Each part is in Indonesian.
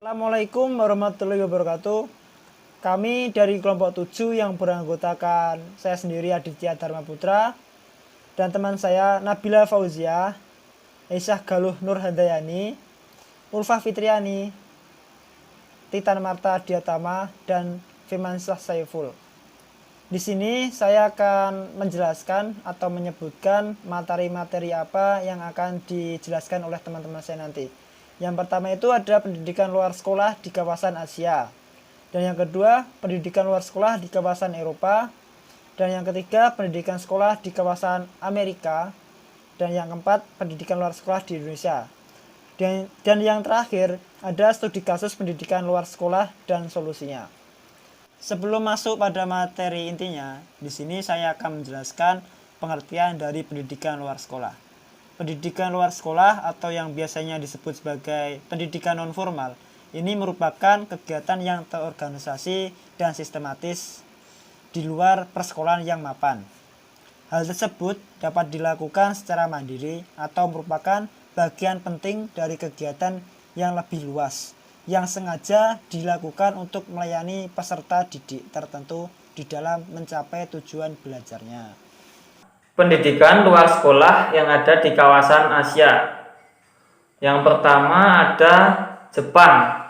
Assalamualaikum warahmatullahi wabarakatuh. Kami dari kelompok 7 yang beranggotakan saya sendiri Aditya Dharma Putra dan teman saya Nabila Fauzia, Aisyah Galuh Nur Handayani, Ulfa Fitriani, Titan Marta Diatama, dan Firmansyah Saiful. Di sini saya akan menjelaskan atau menyebutkan materi-materi apa yang akan dijelaskan oleh teman-teman saya nanti. Yang pertama itu ada pendidikan luar sekolah di kawasan Asia. Dan yang kedua, pendidikan luar sekolah di kawasan Eropa. Dan yang ketiga, pendidikan sekolah di kawasan Amerika. Dan yang keempat, pendidikan luar sekolah di Indonesia. Dan yang terakhir, ada studi kasus pendidikan luar sekolah dan solusinya. Sebelum masuk pada materi intinya, di sini saya akan menjelaskan pengertian dari pendidikan luar sekolah. Pendidikan luar sekolah atau yang biasanya disebut sebagai pendidikan non-formal ini merupakan kegiatan yang terorganisasi dan sistematis di luar persekolahan yang mapan. Hal tersebut dapat dilakukan secara mandiri atau merupakan bagian penting dari kegiatan yang lebih luas yang sengaja dilakukan untuk melayani peserta didik tertentu di dalam mencapai tujuan belajarnya. Pendidikan luar sekolah yang ada di kawasan Asia. Yang pertama ada Jepang.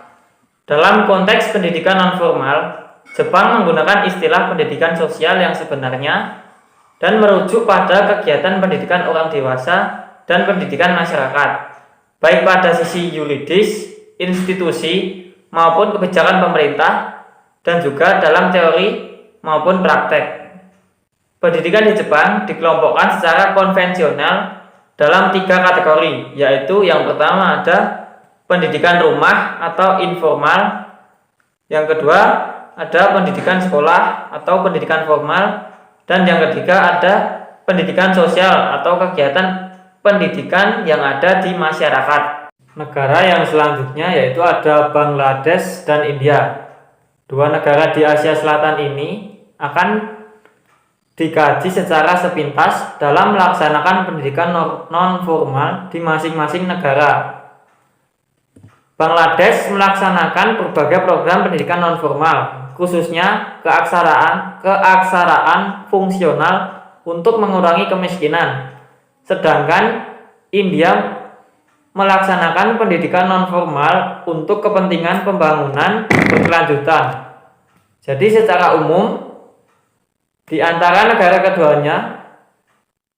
Dalam konteks pendidikan non-formal, Jepang menggunakan istilah pendidikan sosial yang sebenarnya dan merujuk pada kegiatan pendidikan orang dewasa dan pendidikan masyarakat, baik pada sisi yuridis, institusi, maupun kebijakan pemerintah, dan juga dalam teori maupun praktek. Pendidikan di Jepang dikelompokkan secara konvensional dalam 3 kategori, yaitu yang pertama ada pendidikan rumah atau informal, yang kedua ada pendidikan sekolah atau pendidikan formal, dan yang ketiga ada pendidikan sosial atau kegiatan pendidikan yang ada di masyarakat. Negara yang selanjutnya yaitu ada Bangladesh dan India. Dua negara di Asia Selatan ini akan dikaji secara sepintas dalam melaksanakan pendidikan non-formal di masing-masing negara. Bangladesh melaksanakan berbagai program pendidikan non-formal, khususnya keaksaraan fungsional untuk mengurangi kemiskinan. Sedangkan India melaksanakan pendidikan non-formal untuk kepentingan pembangunan berkelanjutan. Jadi secara umum, di antara negara keduanya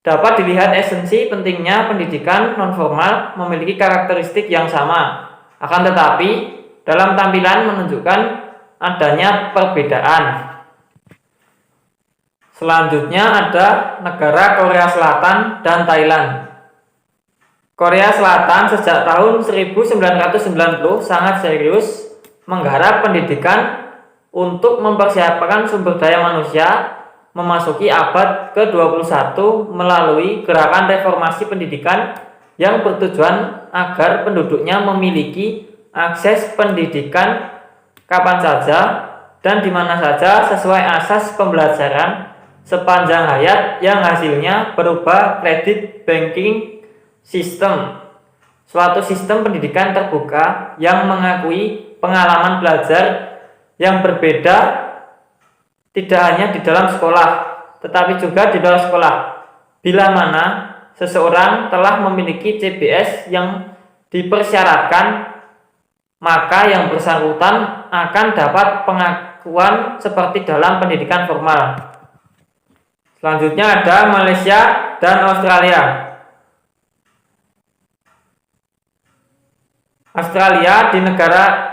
dapat dilihat esensi pentingnya pendidikan non-formal memiliki karakteristik yang sama. Akan tetapi, dalam tampilan menunjukkan adanya perbedaan. Selanjutnya ada negara Korea Selatan dan Thailand. Korea Selatan sejak tahun 1990 sangat serius menggarap pendidikan untuk mempersiapkan sumber daya manusia memasuki abad ke-21 melalui gerakan reformasi pendidikan yang bertujuan agar penduduknya memiliki akses pendidikan kapan saja dan di mana saja sesuai asas pembelajaran sepanjang hayat yang hasilnya berupa kredit banking sistem, suatu sistem pendidikan terbuka yang mengakui pengalaman belajar yang berbeda tidak hanya di dalam sekolah, tetapi juga di luar sekolah. Bila mana seseorang telah memiliki CBS yang dipersyaratkan, maka yang bersangkutan akan dapat pengakuan seperti dalam pendidikan formal. Selanjutnya ada Malaysia dan Australia. Australia di negara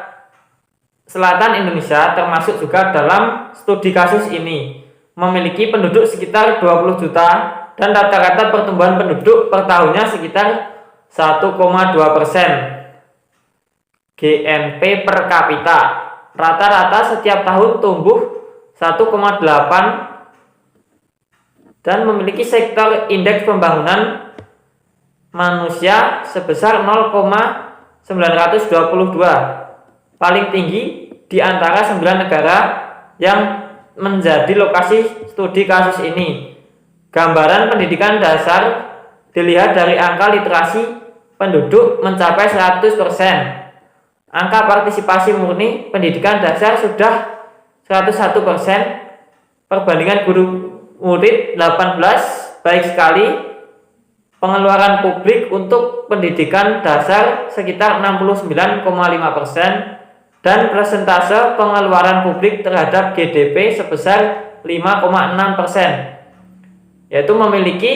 selatan Indonesia termasuk juga dalam studi kasus ini, memiliki penduduk sekitar 20 juta dan rata-rata pertumbuhan penduduk per tahunnya sekitar 1,2%. GNP per kapita rata-rata setiap tahun tumbuh 1,8 dan memiliki sektor indeks pembangunan manusia sebesar 0,922, paling tinggi di antara 9 negara yang menjadi lokasi studi kasus ini. Gambaran pendidikan dasar dilihat dari angka literasi penduduk mencapai 100%. angka partisipasi murni pendidikan dasar sudah 101%, perbandingan guru murid 18, baik sekali. Pengeluaran publik untuk pendidikan dasar sekitar 69,5%, dan persentase pengeluaran publik terhadap GDP sebesar 5,6%, yaitu memiliki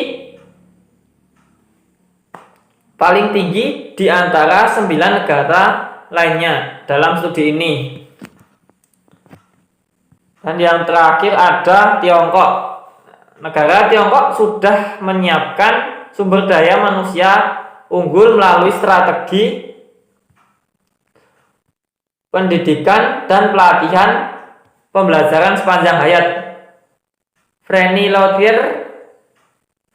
paling tinggi di antara 9 negara lainnya dalam studi ini. Dan yang terakhir ada Tiongkok. Negara Tiongkok sudah menyiapkan sumber daya manusia unggul melalui strategi pendidikan dan pelatihan pembelajaran sepanjang hayat. Franny Lautier,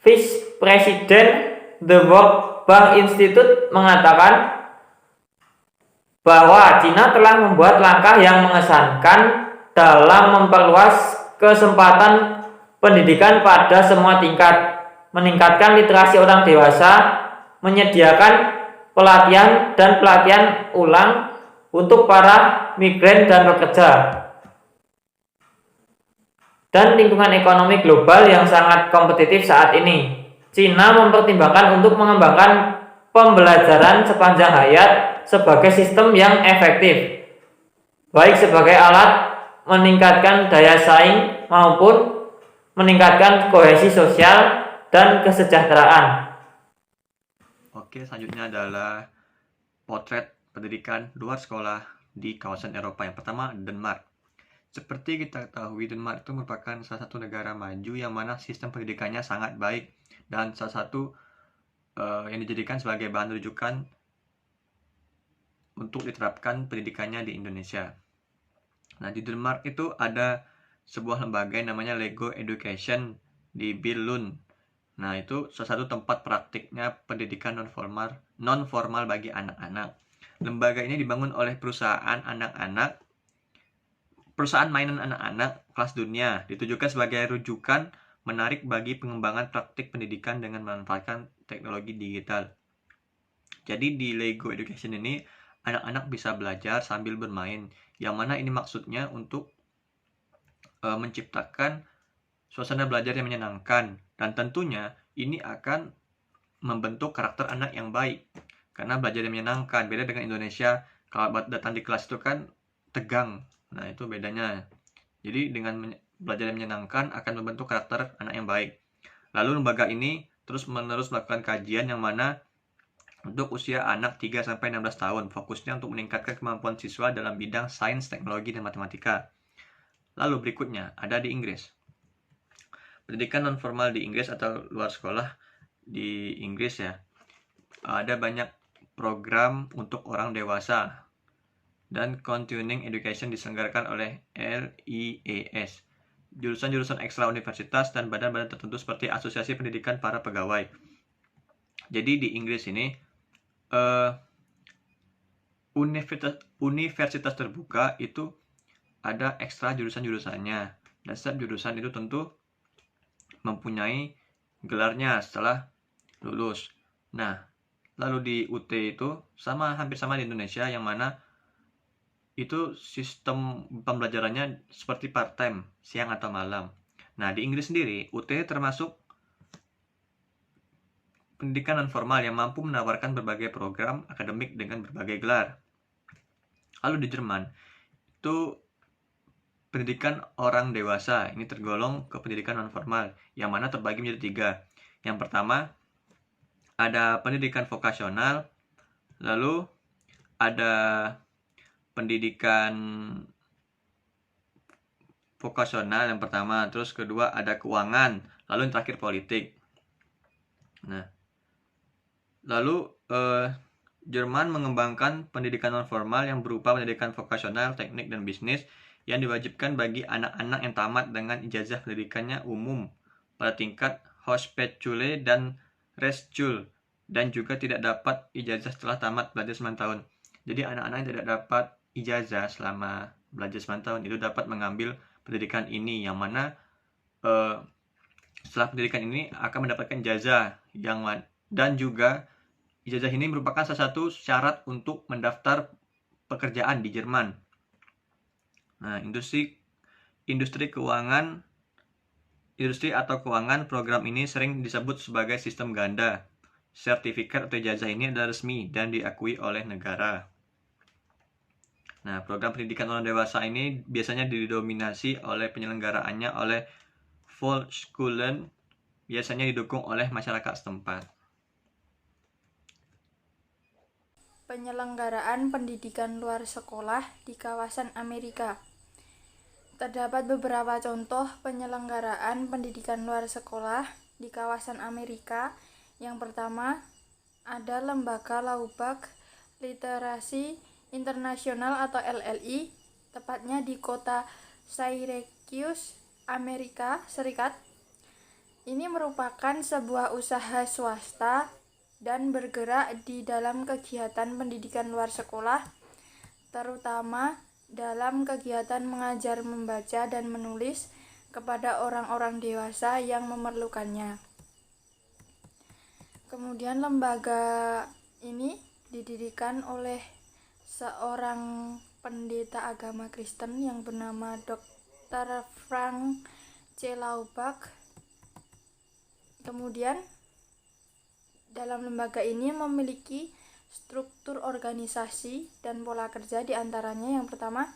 Vice President The World Bank Institute, mengatakan bahwa Cina telah membuat langkah yang mengesankan dalam memperluas kesempatan pendidikan pada semua tingkat, meningkatkan literasi orang dewasa, menyediakan pelatihan dan pelatihan ulang untuk para migran dan pekerja, dan lingkungan ekonomi global yang sangat kompetitif saat ini. Cina mempertimbangkan untuk mengembangkan pembelajaran sepanjang hayat sebagai sistem yang efektif, baik sebagai alat meningkatkan daya saing maupun meningkatkan kohesi sosial dan kesejahteraan. Oke, selanjutnya adalah potret pendidikan luar sekolah di kawasan Eropa. Yang pertama, Denmark. Seperti kita ketahui, Denmark itu merupakan salah satu negara maju yang mana sistem pendidikannya sangat baik dan salah satu yang dijadikan sebagai bahan rujukan untuk diterapkan pendidikannya di Indonesia. Nah, di Denmark itu ada sebuah lembaga yang namanya Lego Education di Billund. Nah, itu salah satu tempat praktiknya pendidikan non formal bagi anak-anak. Lembaga ini dibangun oleh perusahaan mainan anak-anak kelas dunia, ditujukan sebagai rujukan menarik bagi pengembangan praktik pendidikan dengan memanfaatkan teknologi digital. Jadi di Lego Education ini anak-anak bisa belajar sambil bermain, yang mana ini maksudnya untuk menciptakan suasana belajar yang menyenangkan, dan tentunya ini akan membentuk karakter anak yang baik karena belajar yang menyenangkan. Beda dengan Indonesia, kalau datang di kelas itu kan tegang. Nah, itu bedanya. Jadi dengan belajar yang menyenangkan akan membentuk karakter anak yang baik. Lalu lembaga ini terus-menerus melakukan kajian yang mana untuk usia anak 3-16 tahun, fokusnya untuk meningkatkan kemampuan siswa dalam bidang sains, teknologi, dan matematika. Lalu berikutnya ada di Inggris. Pendidikan non formal di Inggris atau luar sekolah di Inggris ya. Ada banyak program untuk orang dewasa dan continuing education diselenggarakan oleh LIES. Jurusan-jurusan ekstra universitas dan badan-badan tertentu seperti Asosiasi Pendidikan Para Pegawai. Jadi di Inggris ini universitas terbuka itu ada ekstra jurusan-jurusannya, dan setiap jurusan itu tentu mempunyai gelarnya setelah lulus. Nah, lalu di UT itu hampir sama di Indonesia, yang mana itu sistem pembelajarannya seperti part-time, siang atau malam. Nah, di Inggris sendiri, UT termasuk pendidikan non formal yang mampu menawarkan berbagai program akademik dengan berbagai gelar. Lalu di Jerman, itu pendidikan orang dewasa, ini tergolong ke pendidikan non formal, yang mana terbagi menjadi 3. Yang pertama, ada pendidikan vokasional, lalu ada pendidikan vokasional yang pertama, terus kedua ada keuangan, lalu yang terakhir politik. Nah, lalu Jerman mengembangkan pendidikan non formal yang berupa pendidikan vokasional, teknik, dan bisnis yang diwajibkan bagi anak-anak yang tamat dengan ijazah pendidikannya umum pada tingkat Hochschule dan Realschule, dan juga tidak dapat ijazah setelah tamat belajar 9 tahun. Jadi anak-anak yang tidak dapat ijazah selama belajar 9 tahun itu dapat mengambil pendidikan ini, yang mana setelah pendidikan ini akan mendapatkan ijazah dan juga ijazah ini merupakan salah satu syarat untuk mendaftar pekerjaan di Jerman. Nah, industri atau keuangan program ini sering disebut sebagai sistem ganda. Sertifikat atau ijazah ini adalah resmi dan diakui oleh negara. Nah, program pendidikan orang dewasa ini biasanya didominasi oleh penyelenggaraannya oleh Volksschulen, biasanya didukung oleh masyarakat setempat. Penyelenggaraan pendidikan luar sekolah di kawasan Amerika. Terdapat beberapa contoh penyelenggaraan pendidikan luar sekolah di kawasan Amerika. Yang pertama, ada Lembaga Laubach Literasi Internasional atau LLI, tepatnya di kota Syracuse, Amerika Serikat. Ini merupakan sebuah usaha swasta dan bergerak di dalam kegiatan pendidikan luar sekolah, terutama dalam kegiatan mengajar membaca dan menulis kepada orang-orang dewasa yang memerlukannya. Kemudian lembaga ini didirikan oleh seorang pendeta agama Kristen yang bernama Dr. Frank C. Laubach. Kemudian dalam lembaga ini memiliki struktur organisasi dan pola kerja, diantaranya yang pertama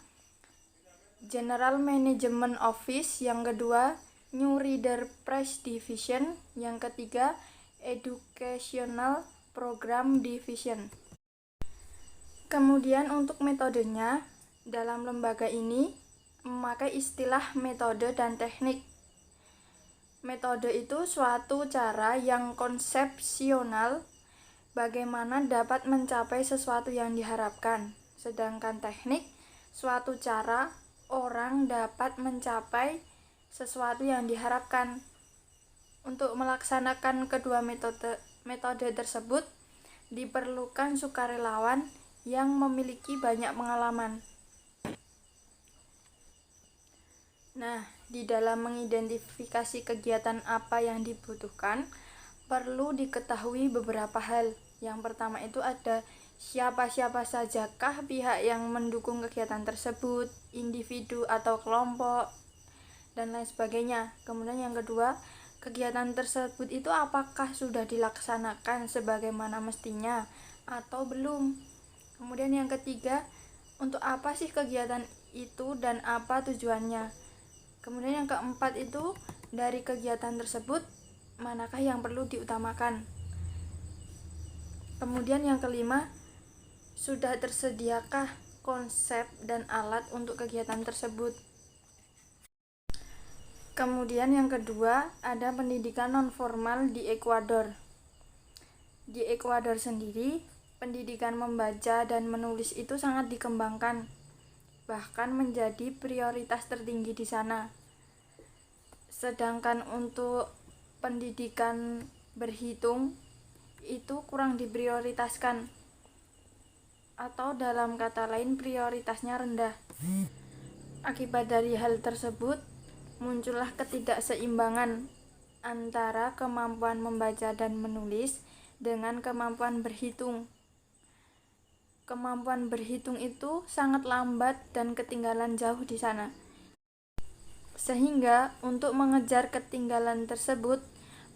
General Management Office, yang kedua New Reader Press Division, yang ketiga Educational Program Division. Kemudian untuk metodenya, dalam lembaga ini memakai istilah metode dan teknik. Metode itu suatu cara yang konsepsional bagaimana dapat mencapai sesuatu yang diharapkan. Sedangkan teknik, suatu cara orang dapat mencapai sesuatu yang diharapkan. Untuk melaksanakan kedua metode tersebut, diperlukan sukarelawan yang memiliki banyak pengalaman. Nah, di dalam mengidentifikasi kegiatan apa yang dibutuhkan, perlu diketahui beberapa hal. Yang pertama itu ada siapa-siapa sajakah pihak yang mendukung kegiatan tersebut, individu atau kelompok, dan lain sebagainya. Kemudian yang kedua, kegiatan tersebut itu apakah sudah dilaksanakan sebagaimana mestinya atau belum. Kemudian yang ketiga, untuk apa sih kegiatan itu dan apa tujuannya. Kemudian yang keempat itu, dari kegiatan tersebut manakah yang perlu diutamakan. Kemudian yang kelima, sudah tersediakah konsep dan alat untuk kegiatan tersebut. Kemudian yang kedua, ada pendidikan non-formal di Ekuador. Di Ekuador sendiri, pendidikan membaca dan menulis itu sangat dikembangkan, bahkan menjadi prioritas tertinggi di sana. Sedangkan untuk pendidikan berhitung itu kurang diprioritaskan, atau dalam kata lain prioritasnya rendah. Akibat dari hal tersebut, muncullah ketidakseimbangan antara kemampuan membaca dan menulis dengan kemampuan berhitung. Kemampuan berhitung itu sangat lambat dan ketinggalan jauh di sana. Sehingga untuk mengejar ketinggalan tersebut,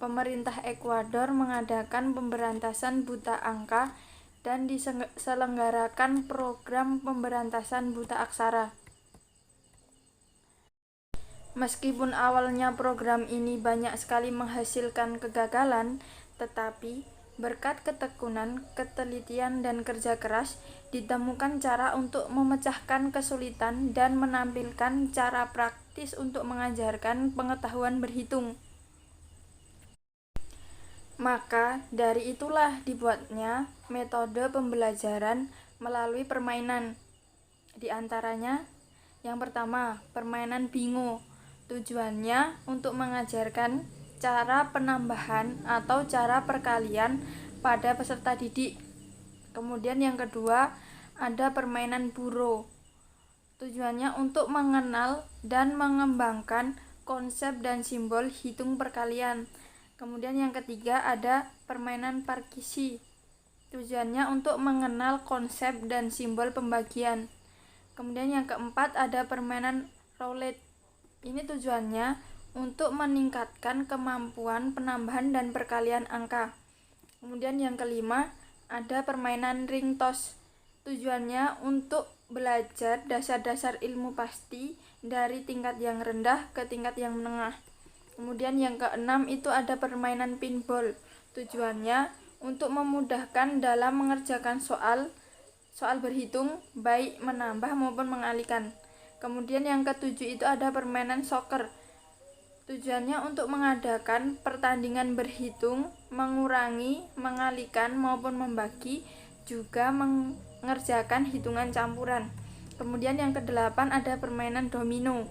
pemerintah Ekuador mengadakan pemberantasan buta angka dan diselenggarakan program pemberantasan buta aksara. Meskipun awalnya program ini banyak sekali menghasilkan kegagalan, tetapi berkat ketekunan, ketelitian, dan kerja keras, ditemukan cara untuk memecahkan kesulitan dan menampilkan cara praktis untuk mengajarkan pengetahuan berhitung. Maka dari itulah dibuatnya metode pembelajaran melalui permainan. Di antaranya, yang pertama, permainan bingo. Tujuannya untuk mengajarkan cara penambahan atau cara perkalian pada peserta didik. Kemudian yang kedua, ada permainan buro. Tujuannya untuk mengenal dan mengembangkan konsep dan simbol hitung perkalian. Kemudian yang ketiga, ada permainan parkisi. Tujuannya untuk mengenal konsep dan simbol pembagian. Kemudian yang keempat ada permainan roulette. Ini tujuannya untuk meningkatkan kemampuan penambahan dan perkalian angka. Kemudian yang kelima ada permainan ring toss. Tujuannya untuk belajar dasar-dasar ilmu pasti dari tingkat yang rendah ke tingkat yang menengah. Kemudian yang keenam itu ada permainan pinball. Tujuannya untuk memudahkan dalam mengerjakan soal berhitung, baik menambah maupun mengalihkan. Kemudian yang ketujuh itu ada permainan soccer. Tujuannya untuk mengadakan pertandingan berhitung, mengurangi, mengalihkan maupun membagi, juga mengerjakan hitungan campuran. Kemudian yang kedelapan ada permainan domino.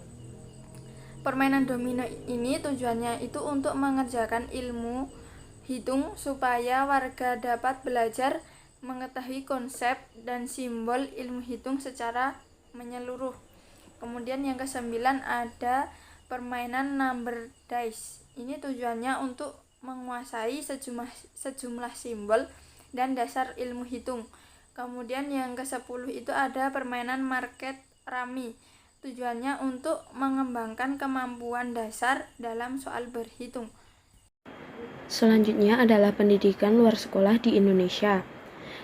Permainan domino ini tujuannya itu untuk mengerjakan ilmu hitung supaya warga dapat belajar mengetahui konsep dan simbol ilmu hitung secara menyeluruh. Kemudian yang kesembilan ada permainan number dice. Ini tujuannya untuk menguasai sejumlah simbol dan dasar ilmu hitung. Kemudian yang ke-10 itu ada permainan market rami. Tujuannya untuk mengembangkan kemampuan dasar dalam soal berhitung. Selanjutnya adalah pendidikan luar sekolah di Indonesia.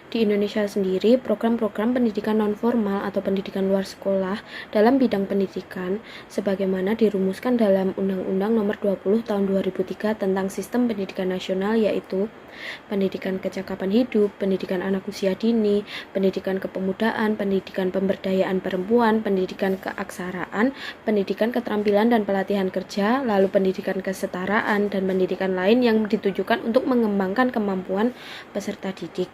Di Indonesia sendiri, program-program pendidikan non-formal atau pendidikan luar sekolah dalam bidang pendidikan sebagaimana dirumuskan dalam Undang-Undang Nomor 20 Tahun 2003 tentang Sistem Pendidikan Nasional, yaitu pendidikan kecakapan hidup, pendidikan anak usia dini, pendidikan kepemudaan, pendidikan pemberdayaan perempuan, pendidikan keaksaraan, pendidikan keterampilan dan pelatihan kerja, lalu pendidikan kesetaraan, dan pendidikan lain yang ditujukan untuk mengembangkan kemampuan peserta didik.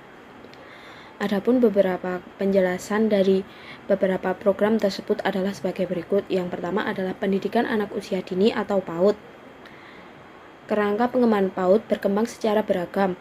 Adapun beberapa penjelasan dari beberapa program tersebut adalah sebagai berikut. Yang pertama adalah pendidikan anak usia dini atau PAUD. Kerangka pengembangan PAUD berkembang secara beragam,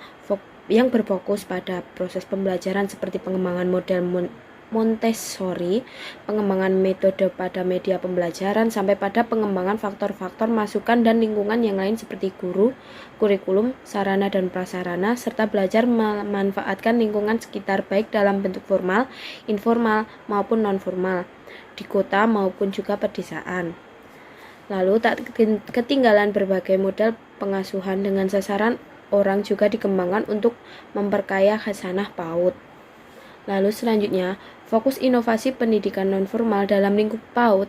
yang berfokus pada proses pembelajaran seperti pengembangan model Montessori, pengembangan metode pada media pembelajaran, sampai pada pengembangan faktor-faktor masukan dan lingkungan yang lain seperti guru, kurikulum, sarana dan prasarana, serta belajar memanfaatkan lingkungan sekitar baik dalam bentuk formal, informal, maupun non-formal, di kota maupun juga pedesaan. Lalu tak ketinggalan berbagai model pengasuhan dengan sasaran orang juga dikembangkan untuk memperkaya khasanah PAUD. Lalu selanjutnya, fokus inovasi pendidikan nonformal dalam lingkup PAUD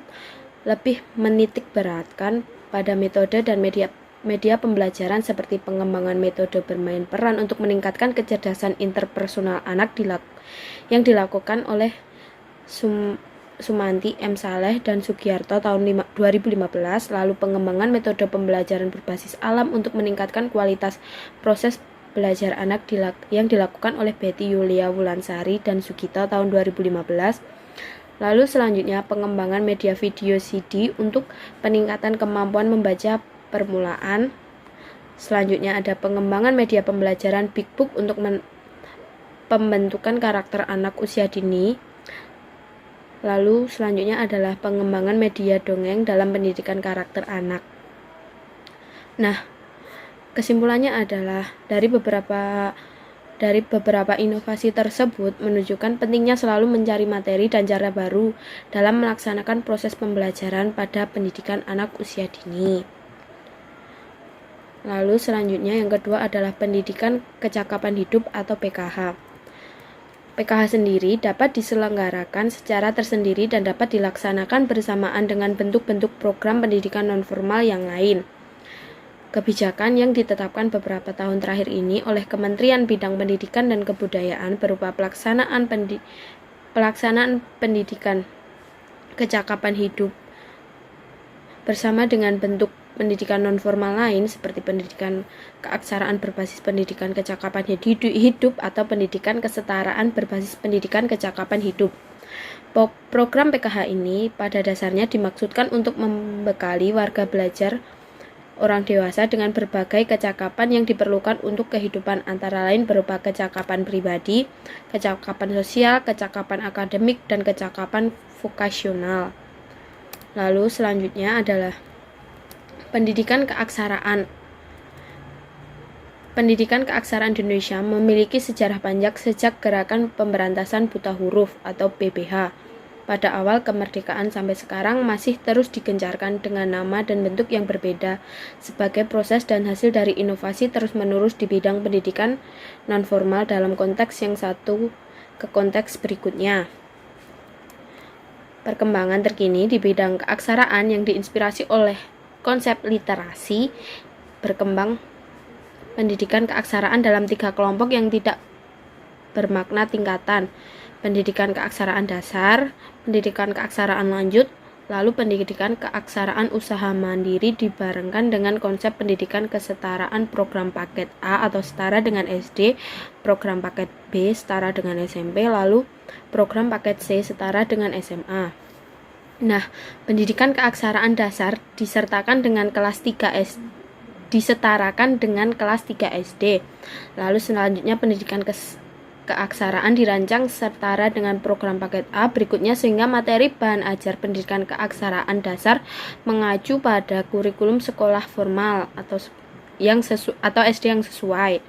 lebih menitik beratkan pada metode dan media pembelajaran seperti pengembangan metode bermain peran untuk meningkatkan kecerdasan interpersonal anak yang dilakukan oleh Sumanti M. Saleh dan Sugiarto tahun 2015, lalu pengembangan metode pembelajaran berbasis alam untuk meningkatkan kualitas proses belajar anak yang dilakukan oleh Betty Yulia Wulansari dan Sugito tahun 2015. Lalu selanjutnya pengembangan media video CD untuk peningkatan kemampuan membaca permulaan. Selanjutnya ada pengembangan media pembelajaran Big Book untuk pembentukan karakter anak usia dini. Lalu selanjutnya adalah pengembangan media dongeng dalam pendidikan karakter anak. Nah, kesimpulannya adalah dari beberapa inovasi tersebut menunjukkan pentingnya selalu mencari materi dan cara baru dalam melaksanakan proses pembelajaran pada pendidikan anak usia dini. Lalu selanjutnya yang kedua adalah pendidikan kecakapan hidup atau PKH. PKH sendiri dapat diselenggarakan secara tersendiri dan dapat dilaksanakan bersamaan dengan bentuk-bentuk program pendidikan nonformal yang lain. Kebijakan yang ditetapkan beberapa tahun terakhir ini oleh Kementerian Bidang Pendidikan dan Kebudayaan berupa pelaksanaan pendidikan kecakapan hidup bersama dengan bentuk pendidikan nonformal lain seperti pendidikan keaksaraan berbasis pendidikan kecakapan hidup atau pendidikan kesetaraan berbasis pendidikan kecakapan hidup. Program PKH ini pada dasarnya dimaksudkan untuk membekali warga belajar orang dewasa dengan berbagai kecakapan yang diperlukan untuk kehidupan, antara lain berupa kecakapan pribadi, kecakapan sosial, kecakapan akademik, dan kecakapan vokasional. Lalu selanjutnya adalah pendidikan keaksaraan. Pendidikan keaksaraan di Indonesia memiliki sejarah panjang sejak Gerakan Pemberantasan Buta Huruf atau PBH. Pada awal kemerdekaan sampai sekarang masih terus digencarkan dengan nama dan bentuk yang berbeda sebagai proses dan hasil dari inovasi terus-menerus di bidang pendidikan non-formal dalam konteks yang satu ke konteks berikutnya. Perkembangan terkini di bidang keaksaraan yang diinspirasi oleh konsep literasi berkembang pendidikan keaksaraan dalam 3 kelompok yang tidak bermakna tingkatan: pendidikan keaksaraan dasar, pendidikan keaksaraan lanjut, lalu pendidikan keaksaraan usaha mandiri dibarengkan dengan konsep pendidikan kesetaraan program paket A atau setara dengan SD, program paket B setara dengan SMP, lalu program paket C setara dengan SMA. Nah, pendidikan keaksaraan dasar disertakan dengan kelas 3 SD. Disetarakan dengan kelas 3 SD. Lalu selanjutnya pendidikan keaksaraan dirancang setara dengan program paket A berikutnya sehingga materi bahan ajar pendidikan keaksaraan dasar mengacu pada kurikulum sekolah formal atau SD yang sesuai.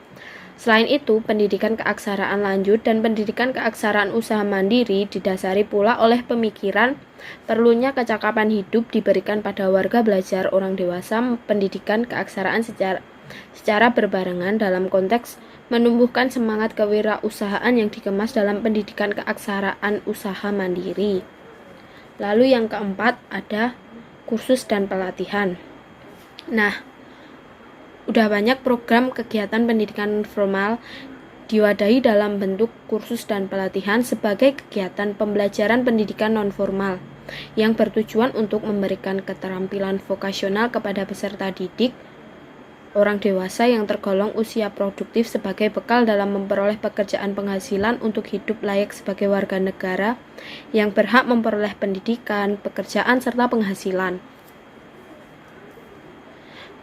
Selain itu, pendidikan keaksaraan lanjut dan pendidikan keaksaraan usaha mandiri didasari pula oleh pemikiran perlunya kecakapan hidup diberikan pada warga belajar orang dewasa pendidikan keaksaraan secara berbarengan dalam konteks menumbuhkan semangat kewirausahaan yang dikemas dalam pendidikan keaksaraan usaha mandiri. Lalu yang keempat ada kursus dan pelatihan. Nah, udah banyak program kegiatan pendidikan formal diwadahi dalam bentuk kursus dan pelatihan sebagai kegiatan pembelajaran pendidikan non-formal yang bertujuan untuk memberikan keterampilan vokasional kepada peserta didik orang dewasa yang tergolong usia produktif sebagai bekal dalam memperoleh pekerjaan penghasilan untuk hidup layak sebagai warga negara yang berhak memperoleh pendidikan, pekerjaan, serta penghasilan.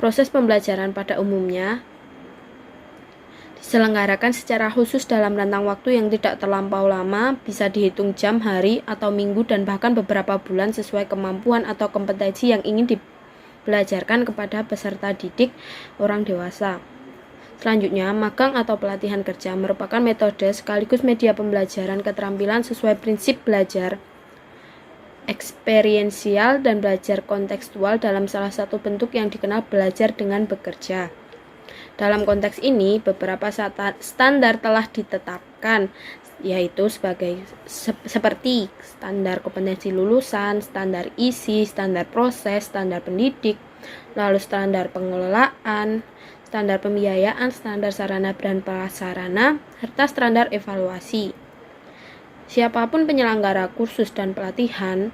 Proses pembelajaran pada umumnya diselenggarakan secara khusus dalam rentang waktu yang tidak terlampau lama, bisa dihitung jam, hari, atau minggu, dan bahkan beberapa bulan sesuai kemampuan atau kompetensi yang ingin dibelajarkan kepada peserta didik orang dewasa. Selanjutnya, magang atau pelatihan kerja merupakan metode sekaligus media pembelajaran keterampilan sesuai prinsip belajar eksperiensial dan belajar kontekstual dalam salah satu bentuk yang dikenal belajar dengan bekerja. Dalam konteks ini, beberapa standar telah ditetapkan, yaitu seperti standar kompetensi lulusan, standar isi, standar proses, standar pendidik, lalu standar pengelolaan, standar pembiayaan, standar sarana dan prasarana, serta standar evaluasi. Siapapun penyelenggara kursus dan pelatihan,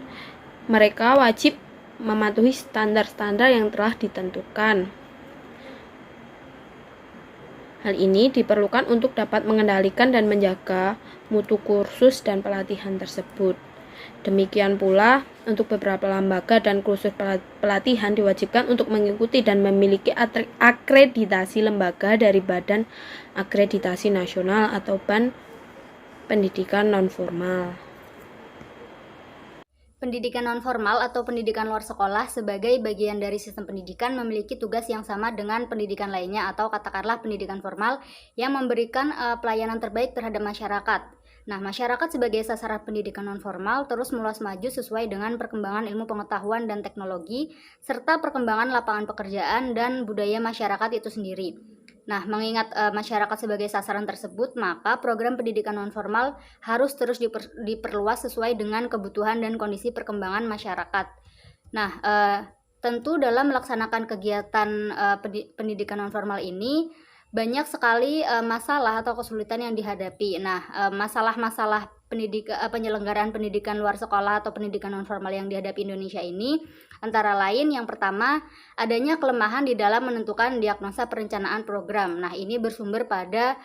mereka wajib mematuhi standar-standar yang telah ditentukan. Hal ini diperlukan untuk dapat mengendalikan dan menjaga mutu kursus dan pelatihan tersebut. Demikian pula, untuk beberapa lembaga dan kursus pelatihan diwajibkan untuk mengikuti dan memiliki akreditasi lembaga dari Badan Akreditasi Nasional atau BAN Pendidikan Non-Formal. Pendidikan non-formal atau pendidikan luar sekolah sebagai bagian dari sistem pendidikan memiliki tugas yang sama dengan pendidikan lainnya atau katakanlah pendidikan formal yang memberikan pelayanan terbaik terhadap masyarakat. Nah, masyarakat sebagai sasaran pendidikan non-formal terus meluas maju sesuai dengan perkembangan ilmu pengetahuan dan teknologi serta perkembangan lapangan pekerjaan dan budaya masyarakat itu sendiri. Nah, mengingat masyarakat sebagai sasaran tersebut, maka program pendidikan non-formal harus terus diperluas sesuai dengan kebutuhan dan kondisi perkembangan masyarakat. Nah, tentu dalam melaksanakan kegiatan pendidikan non-formal ini, banyak sekali masalah atau kesulitan yang dihadapi. Nah, masalah-masalah penyelenggaraan pendidikan luar sekolah atau pendidikan non-formal yang dihadapi Indonesia ini antara lain yang pertama adanya kelemahan di dalam menentukan diagnosa perencanaan program. Nah, ini bersumber pada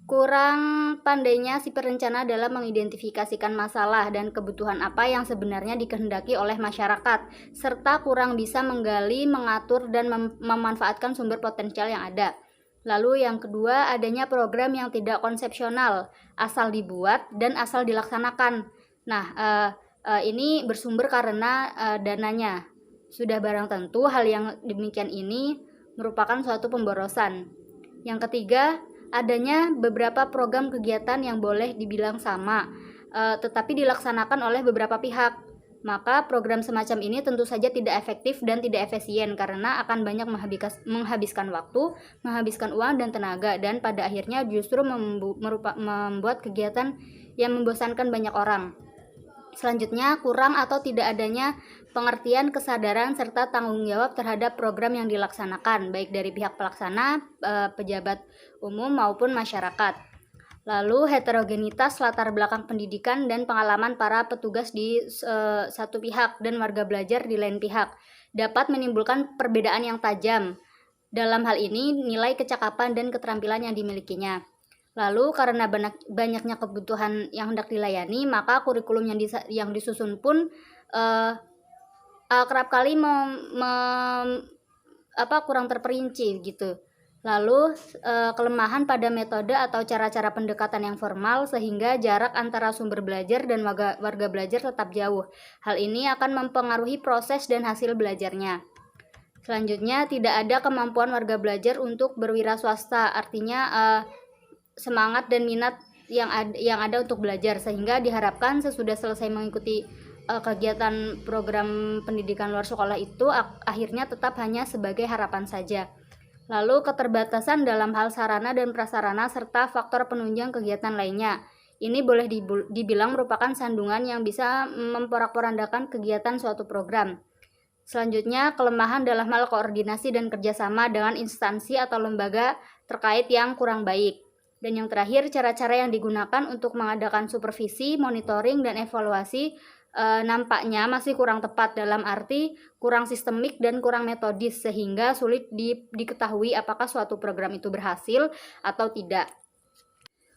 kurang pandainya si perencana dalam mengidentifikasikan masalah dan kebutuhan apa yang sebenarnya dikehendaki oleh masyarakat, serta kurang bisa menggali, mengatur, dan memanfaatkan sumber potensial yang ada. Lalu yang kedua, adanya program yang tidak konsepsional, asal dibuat dan asal dilaksanakan. Nah, ini bersumber karena dananya. Sudah barang tentu hal yang demikian ini merupakan suatu pemborosan. Yang ketiga, adanya beberapa program kegiatan yang boleh dibilang sama, tetapi dilaksanakan oleh beberapa pihak. Maka program semacam ini tentu saja tidak efektif dan tidak efisien karena akan banyak menghabiskan waktu, menghabiskan uang dan tenaga, dan pada akhirnya justru membuat kegiatan yang membosankan banyak orang. Selanjutnya, kurang atau tidak adanya pengertian, kesadaran, serta tanggung jawab terhadap program yang dilaksanakan, baik dari pihak pelaksana, pejabat umum maupun masyarakat. Lalu, heterogenitas latar belakang pendidikan dan pengalaman para petugas di satu pihak dan warga belajar di lain pihak dapat menimbulkan perbedaan yang tajam. Dalam hal ini, nilai kecakapan dan keterampilan yang dimilikinya. Lalu, karena banyaknya kebutuhan yang hendak dilayani, maka kurikulum yang disusun pun kerap kali kurang terperinci gitu. Lalu, kelemahan pada metode atau cara-cara pendekatan yang formal sehingga jarak antara sumber belajar dan warga belajar tetap jauh. Hal ini akan mempengaruhi proses dan hasil belajarnya. Selanjutnya, tidak ada kemampuan warga belajar untuk berwirausaha, artinya semangat dan minat yang ada untuk belajar, sehingga diharapkan sesudah selesai mengikuti kegiatan program pendidikan luar sekolah itu akhirnya tetap hanya sebagai harapan saja. Lalu, keterbatasan dalam hal sarana dan prasarana serta faktor penunjang kegiatan lainnya. Ini boleh dibilang merupakan sandungan yang bisa memporak-porandakan kegiatan suatu program. Selanjutnya, kelemahan dalam hal koordinasi dan kerjasama dengan instansi atau lembaga terkait yang kurang baik. Dan yang terakhir, cara-cara yang digunakan untuk mengadakan supervisi, monitoring, dan evaluasi nampaknya masih kurang tepat, dalam arti kurang sistemik dan kurang metodis, sehingga sulit diketahui apakah suatu program itu berhasil atau tidak.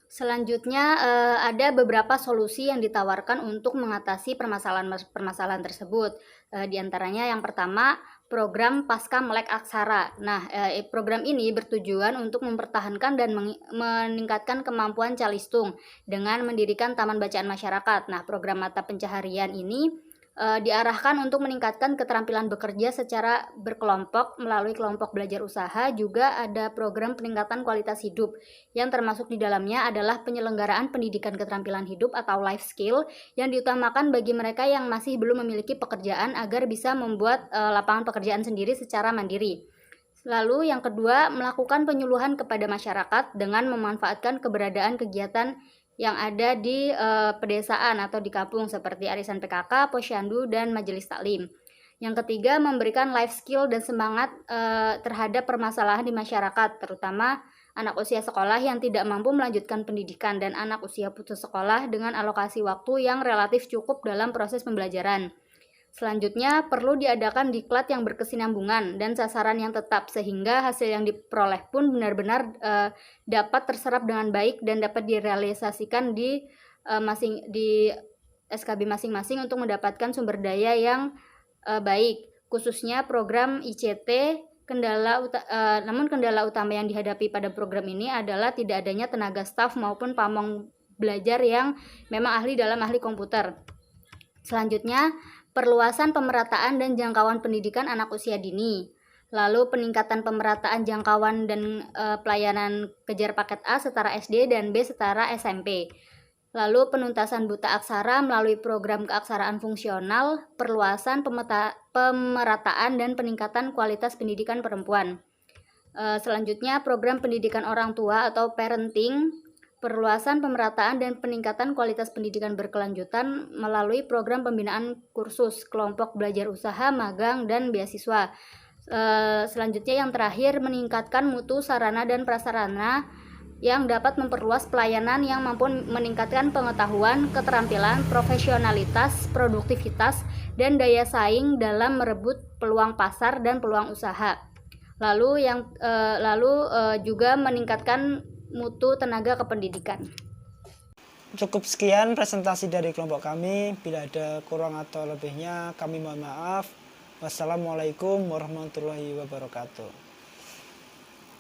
Selanjutnya, ada beberapa solusi yang ditawarkan untuk mengatasi permasalahan tersebut. Di antaranya yang pertama, program Pasca Melek Aksara. Nah, program ini bertujuan untuk mempertahankan dan meningkatkan kemampuan calistung dengan mendirikan taman bacaan masyarakat. Nah, program mata pencaharian ini diarahkan untuk meningkatkan keterampilan bekerja secara berkelompok melalui kelompok belajar usaha. Juga ada program peningkatan kualitas hidup yang termasuk di dalamnya adalah penyelenggaraan pendidikan keterampilan hidup atau life skill yang diutamakan bagi mereka yang masih belum memiliki pekerjaan agar bisa membuat lapangan pekerjaan sendiri secara mandiri. Lalu yang kedua, melakukan penyuluhan kepada masyarakat dengan memanfaatkan keberadaan kegiatan yang ada di pedesaan atau di kampung seperti arisan PKK, posyandu, dan majelis taklim. Yang ketiga, memberikan life skill dan semangat terhadap permasalahan di masyarakat, terutama anak usia sekolah yang tidak mampu melanjutkan pendidikan dan anak usia putus sekolah dengan alokasi waktu yang relatif cukup dalam proses pembelajaran. Selanjutnya, perlu diadakan diklat yang berkesinambungan dan sasaran yang tetap sehingga hasil yang diperoleh pun benar-benar dapat terserap dengan baik dan dapat direalisasikan di SKB masing-masing untuk mendapatkan sumber daya yang baik, khususnya program ICT. Namun kendala utama yang dihadapi pada program ini adalah tidak adanya tenaga staf maupun pamong belajar yang memang ahli komputer. Selanjutnya, perluasan pemerataan dan jangkauan pendidikan anak usia dini. Lalu peningkatan pemerataan jangkauan dan pelayanan kejar paket A setara SD dan B setara SMP. Lalu penuntasan buta aksara melalui program keaksaraan fungsional, perluasan pemerataan dan peningkatan kualitas pendidikan perempuan. Selanjutnya, program pendidikan orang tua atau parenting, perluasan pemerataan dan peningkatan kualitas pendidikan berkelanjutan melalui program pembinaan kursus, kelompok belajar usaha, magang, dan beasiswa. Selanjutnya yang terakhir, meningkatkan mutu sarana dan prasarana yang dapat memperluas pelayanan yang mampu meningkatkan pengetahuan, keterampilan, profesionalitas, produktivitas, dan daya saing dalam merebut peluang pasar dan peluang usaha. Lalu juga meningkatkan mutu tenaga kependidikan. Cukup sekian presentasi dari kelompok kami. Bila ada kurang atau lebihnya, kami mohon maaf. Wassalamualaikum warahmatullahi wabarakatuh.